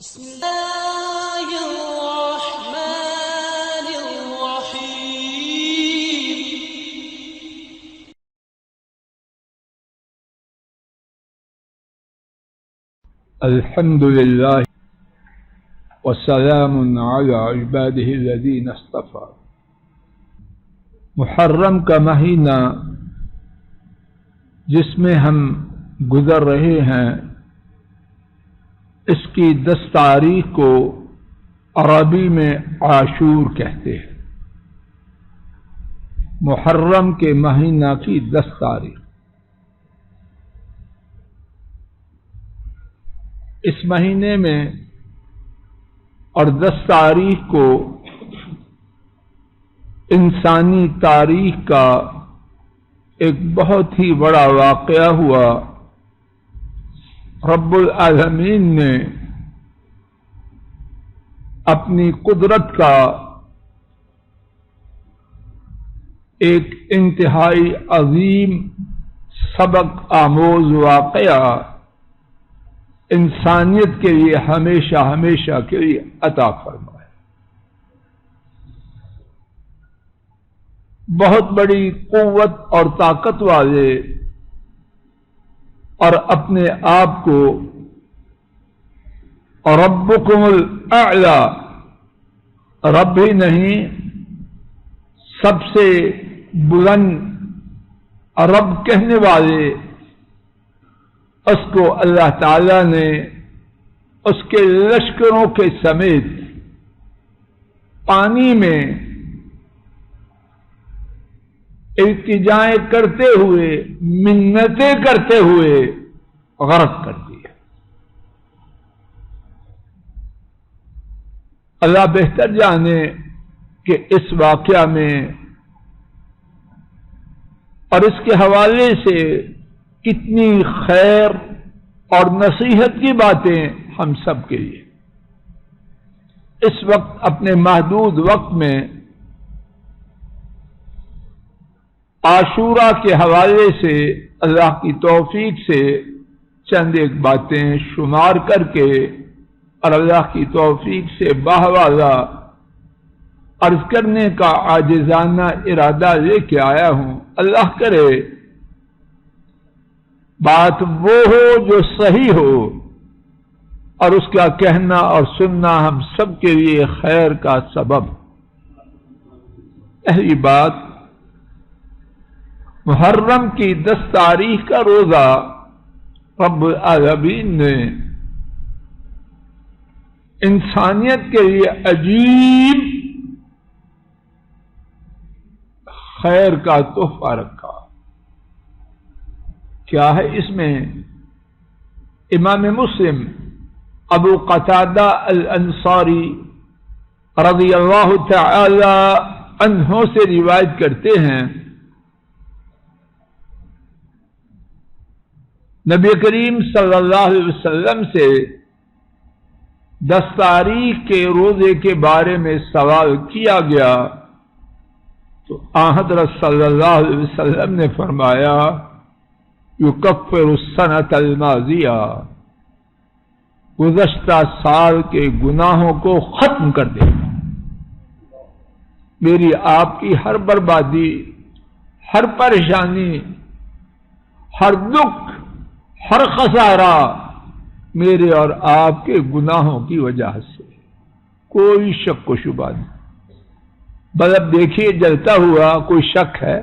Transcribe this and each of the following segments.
بسم الله الرحمن الرحيم. الحمد لله وسلام على عباده الذين اصطفى. محرم کا مہینہ جس میں ہم گزر رہے ہیں، اس کی 10 تاریخ کو عربی میں عاشور کہتے ہیں۔ محرم کے مہینہ کی 10 تاریخ، اس مہینے میں اور 10 تاریخ کو انسانی تاریخ کا ایک بہت ہی بڑا واقعہ ہوا۔ رب العالمین نے اپنی قدرت کا ایک انتہائی عظیم سبق آموز واقعہ انسانیت کے لیے ہمیشہ ہمیشہ کے لیے عطا فرمایا۔ بہت بڑی قوت اور طاقت والے اور اپنے آپ کو ربکم الاعلی، رب ہی نہیں سب سے بلند رب کہنے والے، اس کو اللہ تعالی نے اس کے لشکروں کے سمیت پانی میں التجائیں کرتے ہوئے، منتیں کرتے ہوئے غرق کر دیا۔ اللہ بہتر جانے کہ اس واقعہ میں اور اس کے حوالے سے کتنی خیر اور نصیحت کی باتیں ہم سب کے لیے۔ اس وقت اپنے محدود وقت میں عاشورہ کے حوالے سے اللہ کی توفیق سے چند ایک باتیں شمار کر کے اور اللہ کی توفیق سے باہوالا عرض کرنے کا عاجزانہ ارادہ لے کے آیا ہوں۔ اللہ کرے بات وہ ہو جو صحیح ہو، اور اس کا کہنا اور سننا ہم سب کے لیے خیر کا سبب۔ پہلی بات، محرم کی 10 تاریخ کا روزہ رب العالمین نے انسانیت کے لیے عجیب خیر کا تحفہ رکھا۔ کیا ہے اس میں؟ امام مسلم ابو قتادہ الانصاری رضی اللہ تعالی عنہ سے روایت کرتے ہیں، نبی کریم صلی اللہ علیہ وسلم سے 10 تاریخ کے روزے کے بارے میں سوال کیا گیا تو حضرت صلی اللہ علیہ وسلم نے فرمایا، یکفر السنۃ الماضیہ، گزشتہ سال کے گناہوں کو ختم کر دے گا۔ میری آپ کی ہر بربادی، ہر پریشانی، ہر دکھ، ہر خسارہ میرے اور آپ کے گناہوں کی وجہ سے، کوئی شک و شبہ نہیں۔ بلب دیکھیے جلتا ہوا کوئی شک ہے؟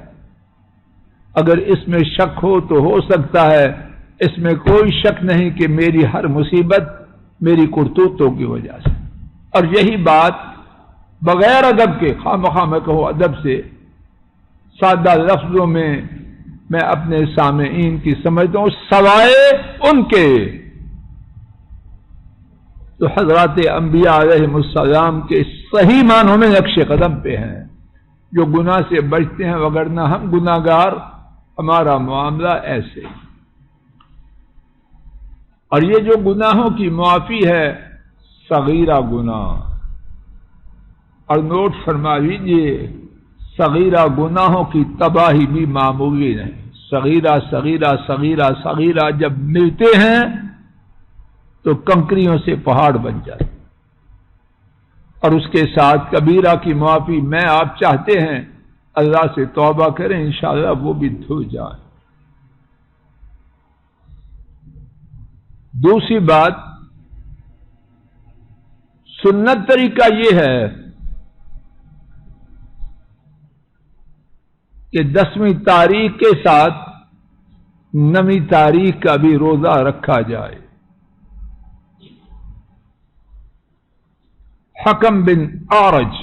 اگر اس میں شک ہو تو ہو سکتا ہے اس میں کوئی شک نہیں کہ میری ہر مصیبت میری کرتوتوں کی وجہ سے۔ اور یہی بات بغیر ادب کے، خواہ میں کہو ادب سے، سادہ لفظوں میں میں اپنے سامعین کی سمجھتا ہوں، سوائے ان کے تو حضرات انبیاء علیہ السلام کے صحیح معنوں میں نقش قدم پہ ہیں، جو گناہ سے بچتے ہیں، وگرنہ ہم گناہگار، ہمارا معاملہ ایسے۔ اور یہ جو گناہوں کی معافی ہے، صغیرہ گناہ، اور نوٹ فرما لیجیے، صغیرہ گناہوں کی تباہی بھی معمولی نہیں۔ صغیرہ صغیرہ صغیرہ صغیرہ جب ملتے ہیں تو کنکریوں سے پہاڑ بن جائے، اور اس کے ساتھ کبیرہ کی معافی میں آپ چاہتے ہیں اللہ سے توبہ کریں، انشاءاللہ وہ بھی دھل جائے۔ دوسری بات، سنت طریقہ یہ ہے کہ 10ویں تاریخ کے ساتھ 9ویں تاریخ کا بھی روزہ رکھا جائے۔ حکم بن اعرج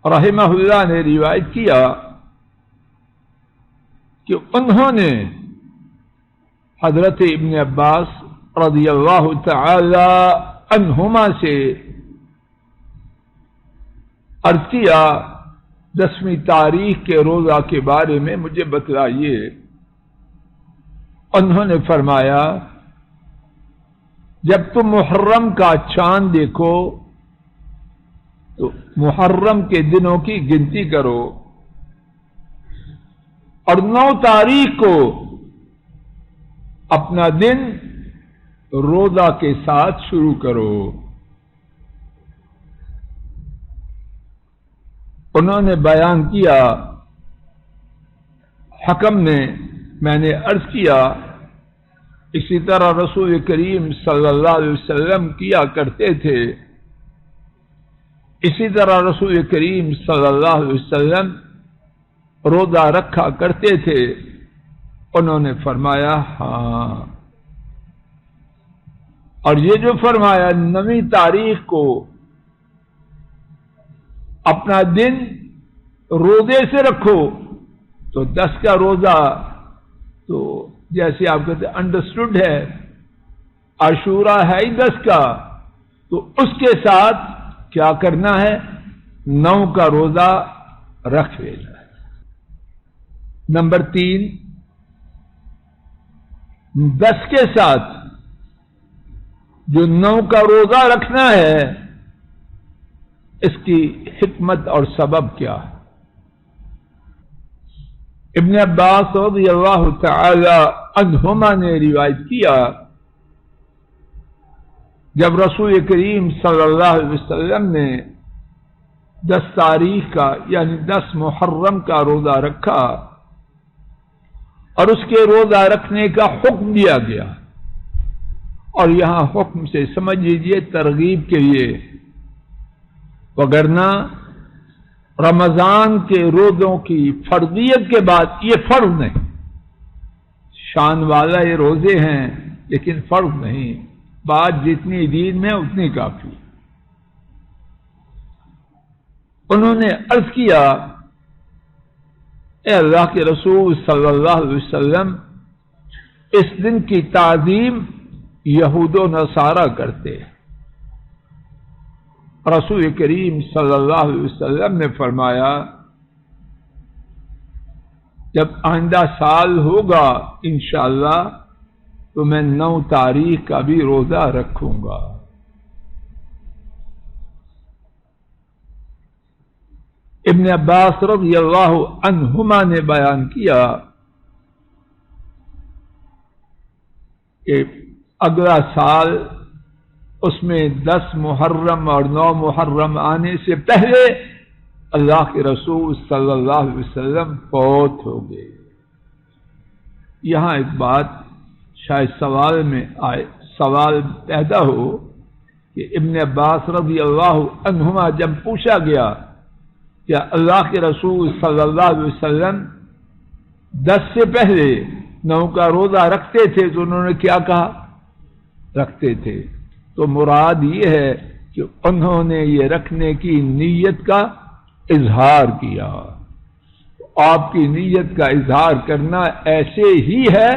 رحمہ اللہ نے روایت کیا کہ انہوں نے حضرت ابن عباس رضی اللہ تعالی عنہما سے عرض کیا 10ویں تاریخ کے روزہ کے بارے میں مجھے بتلائیے۔ انہوں نے فرمایا جب تم محرم کا چاند دیکھو تو محرم کے دنوں کی گنتی کرو، اور 9 تاریخ کو اپنا دن روزہ کے ساتھ شروع کرو۔ انہوں نے بیان کیا، حکم نے، میں نے عرض کیا اسی طرح رسول کریم صلی اللہ علیہ وسلم کیا کرتے تھے، اسی طرح رسول کریم صلی اللہ علیہ وسلم روزہ رکھا کرتے تھے۔ انہوں نے فرمایا ہاں، اور یہ جو فرمایا 9ویں تاریخ کو اپنا دن روزے سے رکھو، تو 10 کا روزہ تو جیسے آپ کہتے ہیں انڈرسٹوڈ ہے، عاشورہ ہے ہی 10 کا، تو اس کے ساتھ کیا کرنا ہے، 9 کا روزہ رکھ لینا ہے۔ نمبر 3، 10 کے ساتھ جو 9 کا روزہ رکھنا ہے اس کی حکمت اور سبب کیا ہے؟ ابن عباس رضی اللہ تعالی عنہما نے روایت کیا جب رسول کریم صلی اللہ علیہ وسلم نے 10 تاریخ کا یعنی 10 محرم کا روزہ رکھا اور اس کے روزہ رکھنے کا حکم دیا گیا، اور یہاں حکم سے سمجھ لیجیے ترغیب کے لیے، وگرنہ رمضان کے روزوں کی فرضیت کے بعد یہ فرض نہیں، شان والا یہ روزے ہیں لیکن فرض نہیں، بات جتنی دین میں اتنی کافی۔ انہوں نے عرض کیا اے اللہ کے رسول صلی اللہ علیہ وسلم، اس دن کی تعظیم یہود و نصارہ کرتے ہیں۔ رسول کریم صلی اللہ علیہ وسلم نے فرمایا جب آئندہ سال ہوگا انشاءاللہ تو میں 9 تاریخ کا بھی روزہ رکھوں گا۔ ابن عباس رضی اللہ عنہما نے بیان کیا کہ اگلا سال اس میں 10 محرم اور 9 محرم آنے سے پہلے اللہ کے رسول صلی اللہ علیہ وسلم فوت ہو گئے۔ یہاں ایک بات شاید سوال پیدا ہو کہ ابن عباس رضی اللہ عنہما جب پوچھا گیا کہ اللہ کے رسول صلی اللہ علیہ وسلم 10 سے پہلے 9 کا روزہ رکھتے تھے تو انہوں نے کیا کہا؟ رکھتے تھے۔ تو مراد یہ ہے کہ انہوں نے یہ رکھنے کی نیت کا اظہار کیا۔ آپ کی نیت کا اظہار کرنا ایسے ہی ہے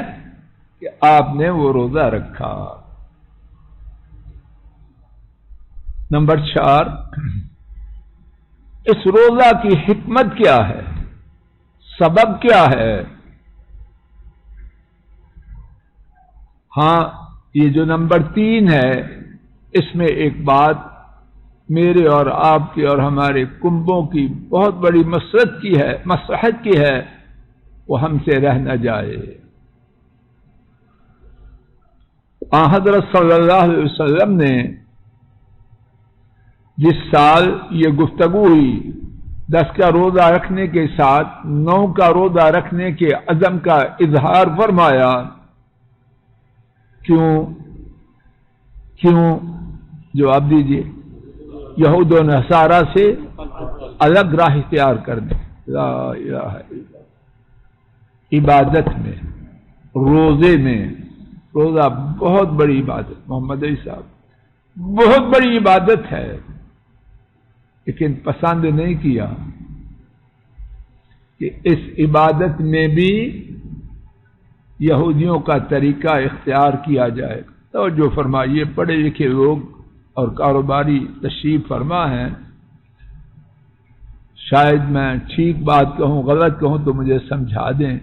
کہ آپ نے وہ روزہ رکھا۔ نمبر 4، اس روزہ کی حکمت کیا ہے، سبب کیا ہے؟ ہاں، یہ جو نمبر 3 ہے اس میں ایک بات میرے اور آپ کے اور ہمارے کنبوں کی بہت بڑی مصلحت کی ہے، وہ ہم سے رہ نہ جائے۔ حضرت صلی اللہ علیہ وسلم نے جس سال یہ گفتگو ہوئی 10 کا روزہ رکھنے کے ساتھ 9 کا روزہ رکھنے کے عزم کا اظہار فرمایا. کیوں جواب دیجیے. یہود و نصارہ سے الگ راہ اختیار کرنے. لا الہ الا اللہ. عبادت میں، روزے میں، روزہ بہت بڑی عبادت، محمد علی صاحب بہت بڑی عبادت ہے، لیکن پسند نہیں کیا کہ اس عبادت میں بھی یہودیوں کا طریقہ اختیار کیا جائے. توجہ فرمائیے، پڑھے لکھے لوگ اور کاروباری تشریف فرما ہیں. شاید میں ٹھیک بات کہوں غلط کہوں تو مجھے سمجھا دیں.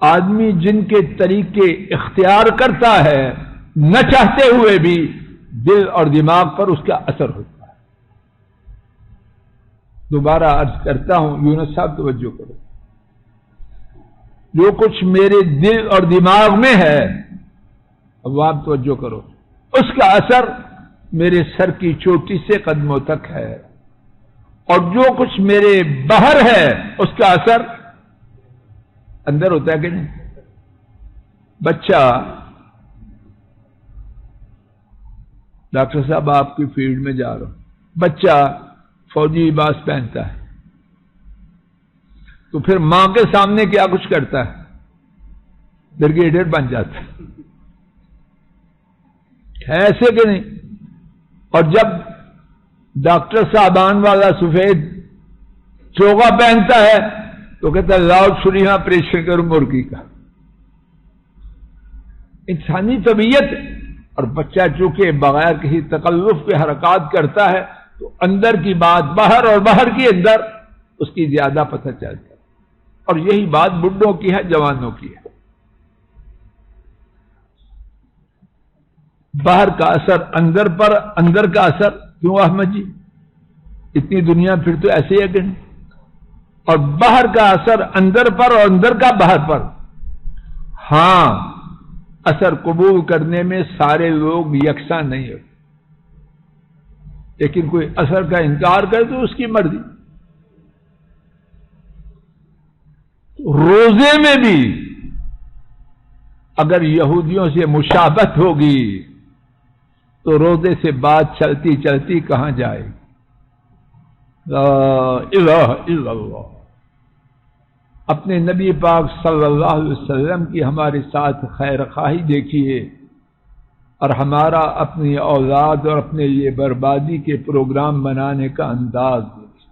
آدمی جن کے طریقے اختیار کرتا ہے نہ چاہتے ہوئے بھی دل اور دماغ پر اس کا اثر ہوتا ہے. دوبارہ عرض کرتا ہوں، یونس صاحب توجہ کرو. جو کچھ میرے دل اور دماغ میں ہے، اب آپ توجہ کرو، اس کا اثر میرے سر کی چوٹی سے قدموں تک ہے، اور جو کچھ میرے باہر ہے اس کا اثر اندر ہوتا ہے کہ نہیں. بچہ، ڈاکٹر صاحب آپ کی فیلڈ میں جا رہا ہوں، بچہ فوجی لباس پہنتا ہے تو پھر ماں کے سامنے کیا کچھ کرتا ہے؟ بریگیڈیئر بن جاتا ہے، ایسے کہ نہیں. اور جب ڈاکٹر صاحبان والا سفید چوغا پہنتا ہے تو کہتا ہے لاؤڈ سنی آپریشن کروں مرغی کا. انسانی طبیعت. اور بچہ چونکہ بغیر کسی تکلف کے حرکات کرتا ہے تو اندر کی بات باہر اور باہر کی اندر اس کی زیادہ پتہ چلتا ہے. اور یہی بات بڈھوں کی ہے، جوانوں کی ہے. باہر کا اثر اندر پر، اندر کا اثر کیوں احمد جی؟ اتنی دنیا پھر تو ایسے ہے کہ نہیں. اور باہر کا اثر اندر پر اور اندر کا باہر پر. ہاں، اثر قبول کرنے میں سارے لوگ یکساں نہیں ہوتے، لیکن کوئی اثر کا انکار کرے تو اس کی مرضی. روزے میں بھی اگر یہودیوں سے مشابہت ہوگی تو روزے سے بات چلتی چلتی کہاں جائے. لا الہ الا اللہ. اپنے نبی پاک صلی اللہ علیہ وسلم کی ہمارے ساتھ خیر خواہی دیکھیے، اور ہمارا اپنی اولاد اور اپنے لیے بربادی کے پروگرام بنانے کا انداز دیکھیے.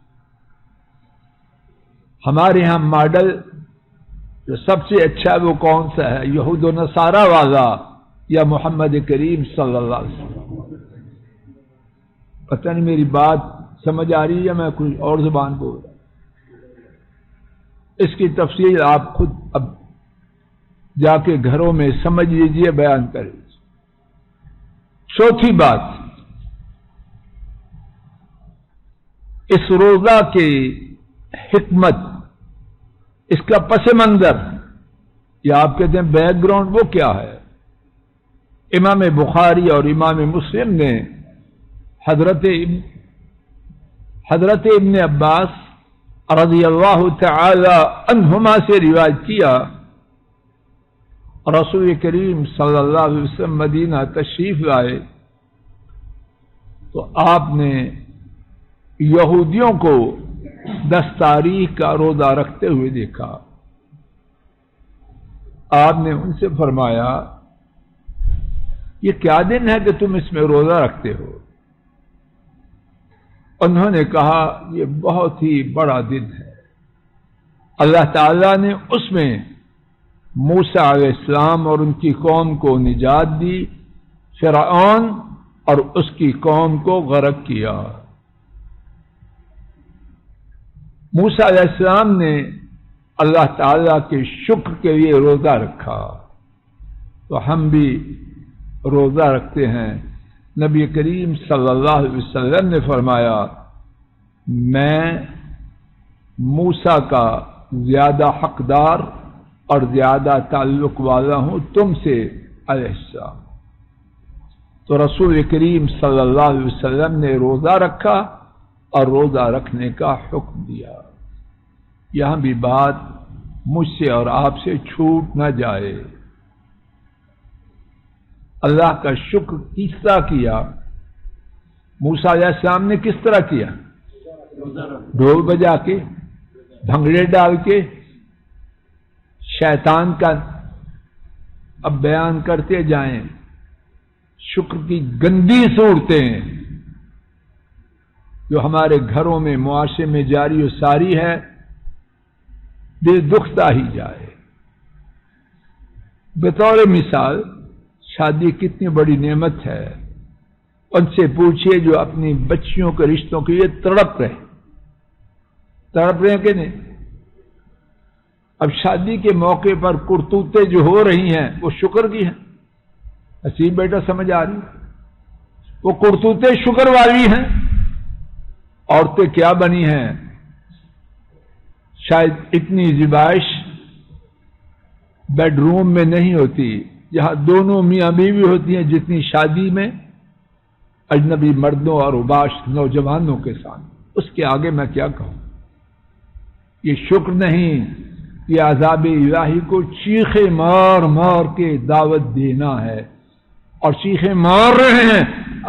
ہمارے ہاں ماڈل جو سب سے اچھا وہ کون سا ہے؟ یہود و نصارہ والا یا محمد کریم صلی اللہ علیہ وسلم؟ پتہ نہیں میری بات سمجھ آ رہی ہے، میں کوئی اور زبان بول رہا ہوں. اس کی تفصیل آپ خود اب جا کے گھروں میں سمجھ لیجئے، بیان کر لیجئے. چوتھی بات، اس روزہ کی حکمت، اس کا پس منظر یا آپ کہتے ہیں بیک گراؤنڈ، وہ کیا ہے؟ امام بخاری اور امام مسلم نے حضرت ابن عباس رضی اللہ تعالی عنہما سے روایت کیا، رسول کریم صلی اللہ علیہ وسلم مدینہ تشریف لائے تو آپ نے یہودیوں کو 10 تاریخ کا روزہ رکھتے ہوئے دیکھا. آپ نے ان سے فرمایا یہ کیا دن ہے کہ تم اس میں روزہ رکھتے ہو؟ انہوں نے کہا یہ بہت ہی بڑا دن ہے، اللہ تعالیٰ نے اس میں موسیٰ علیہ السلام اور ان کی قوم کو نجات دی، فرعون اور اس کی قوم کو غرق کیا. موسیٰ علیہ السلام نے اللہ تعالیٰ کے شکر کے لیے روزہ رکھا، تو ہم بھی روزہ رکھتے ہیں. نبی کریم صلی اللہ علیہ وسلم نے فرمایا میں موسیٰ کا زیادہ حقدار اور زیادہ تعلق والا ہوں تم سے، علیہ السلام. تو رسول کریم صلی اللہ علیہ وسلم نے روزہ رکھا اور روزہ رکھنے کا حکم دیا. یہاں بھی بات مجھ سے اور آپ سے چھوٹ نہ جائے. اللہ کا شکر کس طرح کیا؟ موسیٰ علیہ السلام نے کس طرح کیا؟ ڈھول بجا کے، بھنگڑے ڈال کے. شیطان کا اب بیان کرتے جائیں شکر کی گندی صورتیں جو ہمارے گھروں میں معاشرے میں جاری و ساری ہے، دل دکھتا ہی جائے. بطور مثال شادی کتنی بڑی نعمت ہے. ان سے پوچھئے جو اپنی بچیوں کے رشتوں کے لیے تڑپ رہے کہ نہیں. اب شادی کے موقع پر کرتوتیں جو ہو رہی ہیں وہ شکر کی ہیں. حسین بیٹا سمجھ آ رہی؟ وہ کرتوتیں شکر والی ہیں. عورتیں کیا بنی ہیں؟ شاید اتنی زیبائش بیڈ روم میں نہیں ہوتی جہاں دونوں میاں بیوی ہوتی ہیں جتنی شادی میں اجنبی مردوں اور اوباش نوجوانوں کے ساتھ. اس کے آگے میں کیا کہوں؟ یہ شکر نہیں، یہ عذاب الہی کو چیخے مار مار کے دعوت دینا ہے. اور چیخے مار رہے ہیں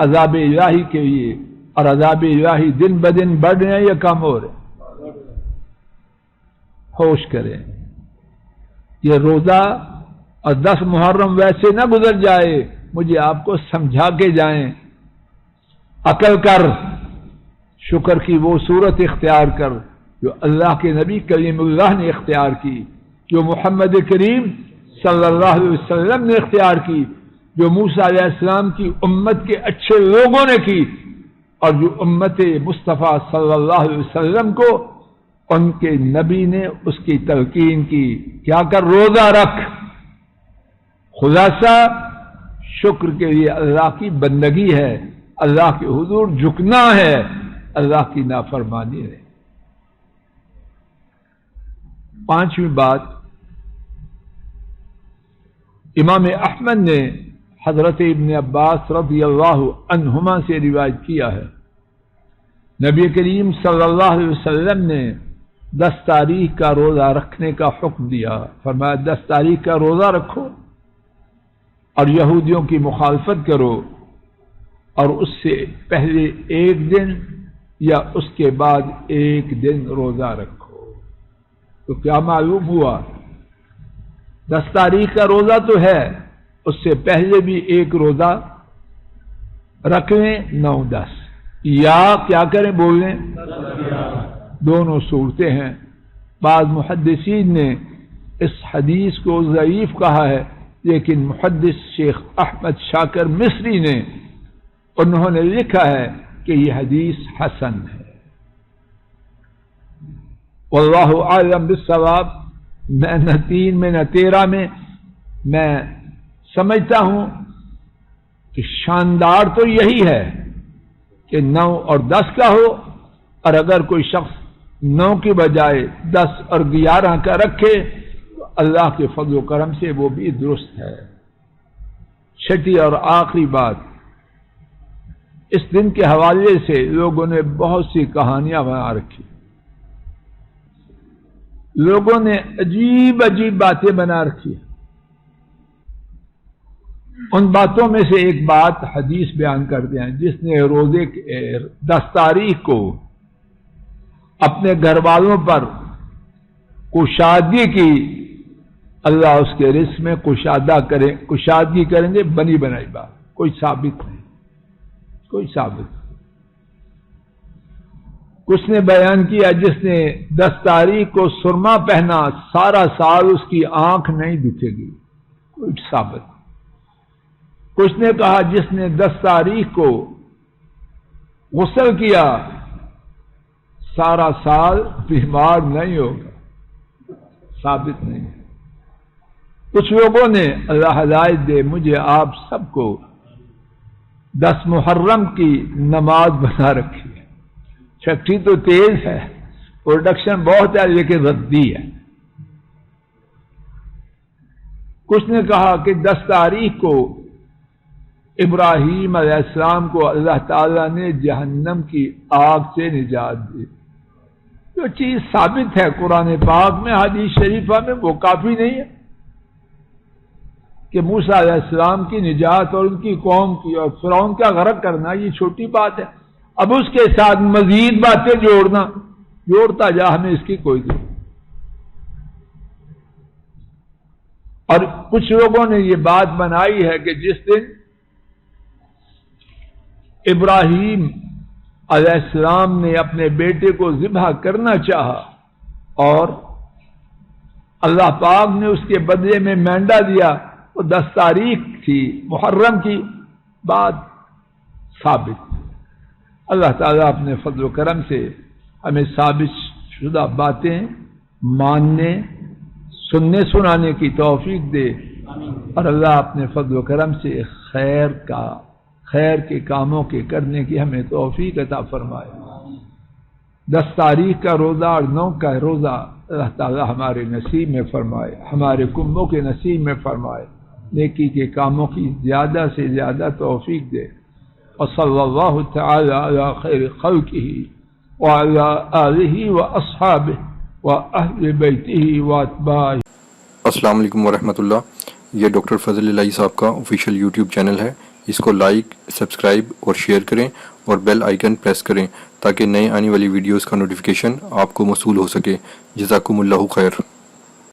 عذاب الہی کے لیے، اور عذاب الہی دن بدن بڑھ رہے ہیں یا کم ہو رہے ہیں؟ ہوش کریں. یہ روزہ اور 10 محرم ویسے نہ گزر جائے، مجھے آپ کو سمجھا کے جائیں. عقل کر، شکر کی وہ صورت اختیار کر جو اللہ کے نبی کلیم اللہ نے اختیار کی، جو محمد کریم صلی اللہ علیہ وسلم نے اختیار کی، جو موسیٰ علیہ السلام کی امت کے اچھے لوگوں نے کی، اور جو امت مصطفیٰ صلی اللہ علیہ وسلم کو ان کے نبی نے اس کی تلقین کی. کیا کر؟ روزہ رکھ. خلاصہ شکر کے لیے اللہ کی بندگی ہے، اللہ کے حضور جھکنا ہے، اللہ کی نافرمانی ہے. 5ویں بات، امام احمد نے حضرت ابن عباس رضی اللہ عنہما سے روایت کیا ہے، نبی کریم صلی اللہ علیہ وسلم نے 10 تاریخ کا روزہ رکھنے کا حکم دیا. فرمایا 10 تاریخ کا روزہ رکھو اور یہودیوں کی مخالفت کرو، اور اس سے پہلے 1 دن یا اس کے بعد 1 دن روزہ رکھو. تو کیا معلوم ہوا؟ 10 تاریخ کا روزہ تو ہے، اس سے پہلے بھی 1 روزہ رکھ لیں، 9-10، یا کیا کریں بولیں؟ دونوں صورتیں ہیں. بعض محدثین نے اس حدیث کو ضعیف کہا ہے، لیکن محدث شیخ احمد شاکر مصری نے انہوں نے لکھا ہے کہ یہ حدیث حسن ہے. واللہ اعلم بالصواب. میں نہ 3 میں نہ 13 میں سمجھتا ہوں کہ شاندار تو یہی ہے کہ 9 اور 10 کا ہو، اور اگر کوئی شخص 9 کی بجائے 10 اور 11 کا رکھے تو اللہ کے فضل و کرم سے وہ بھی درست ہے. 6 اور آخری بات، اس دن کے حوالے سے لوگوں نے بہت سی کہانیاں بنا رکھی. لوگوں نے عجیب عجیب باتیں بنا رکھی. ان باتوں میں سے ایک بات حدیث بیان کرتے ہیں، جس نے روزے کے 10 تاریخ کو اپنے گھر والوں پر کشادگی کی، اللہ اس کے رزق میں کشادگی کریں گے. بنی بنائی بات، کوئی ثابت نہیں، کوئی ثابت. کچھ نے بیان کیا جس نے 10 تاریخ کو سرما پہنا سارا سال اس کی آنکھ نہیں دکھے گی، کوئی ثابت. کچھ نے کہا جس نے 10 تاریخ کو غسل کیا سارا سال بیمار نہیں ہوگا، ثابت نہیں. کچھ لوگوں نے، اللہ ہدایت دے مجھے آپ سب کو، 10 محرم کی نماز بنا رکھی ہے. فیکٹری تو تیز ہے، پروڈکشن بہت ہے، لیکن ردی ہے. کچھ نے کہا کہ 10 تاریخ کو ابراہیم علیہ السلام کو اللہ تعالیٰ نے جہنم کی آگ سے نجات دی. جو چیز ثابت ہے قرآن پاک میں، حدیث شریفہ میں، وہ کافی نہیں ہے کہ موسیٰ علیہ السلام کی نجات اور ان کی قوم کی اور فرعون کا غرق کرنا یہ چھوٹی بات ہے. اب اس کے ساتھ مزید باتیں جوڑتا جا، ہمیں اس کی کوئی ضرورت. اور کچھ لوگوں نے یہ بات بنائی ہے کہ جس دن ابراہیم علیہ السلام نے اپنے بیٹے کو ذبح کرنا چاہا اور اللہ پاک نے اس کے بدلے میں مینڈا دیا، وہ 10 تاریخ تھی محرم کی. بات ثابت. اللہ تعالیٰ اپنے فضل و کرم سے ہمیں ثابت شدہ باتیں ماننے، سننے سنانے کی توفیق دے، اور اللہ اپنے فضل و کرم سے خیر کے کاموں کے کرنے کی ہمیں توفیق عطا فرمائے. 10 تاریخ کا روزہ اور 9 کا روزہ اللہ تعالیٰ ہمارے نصیب میں فرمائے، ہمارے کنبوں کے نصیب میں فرمائے. نیکی کے کاموں کی زیادہ سے زیادہ توفیق دے. وصلی اللہ تعالی علی خیر خلقہ وعلی آلہ واصحابہ واہل بیتہ واتباعہ. السلام علیکم ورحمۃ اللہ. یہ ڈاکٹر فضل الہی صاحب کا آفیشیل یوٹیوب چینل ہے. اس کو لائک، سبسکرائب اور شیئر کریں اور بیل آئیکن پریس کریں تاکہ نئے آنے والی ویڈیوز کا نوٹیفیکیشن آپ کو موصول ہو سکے. جزاکم اللہ خیر.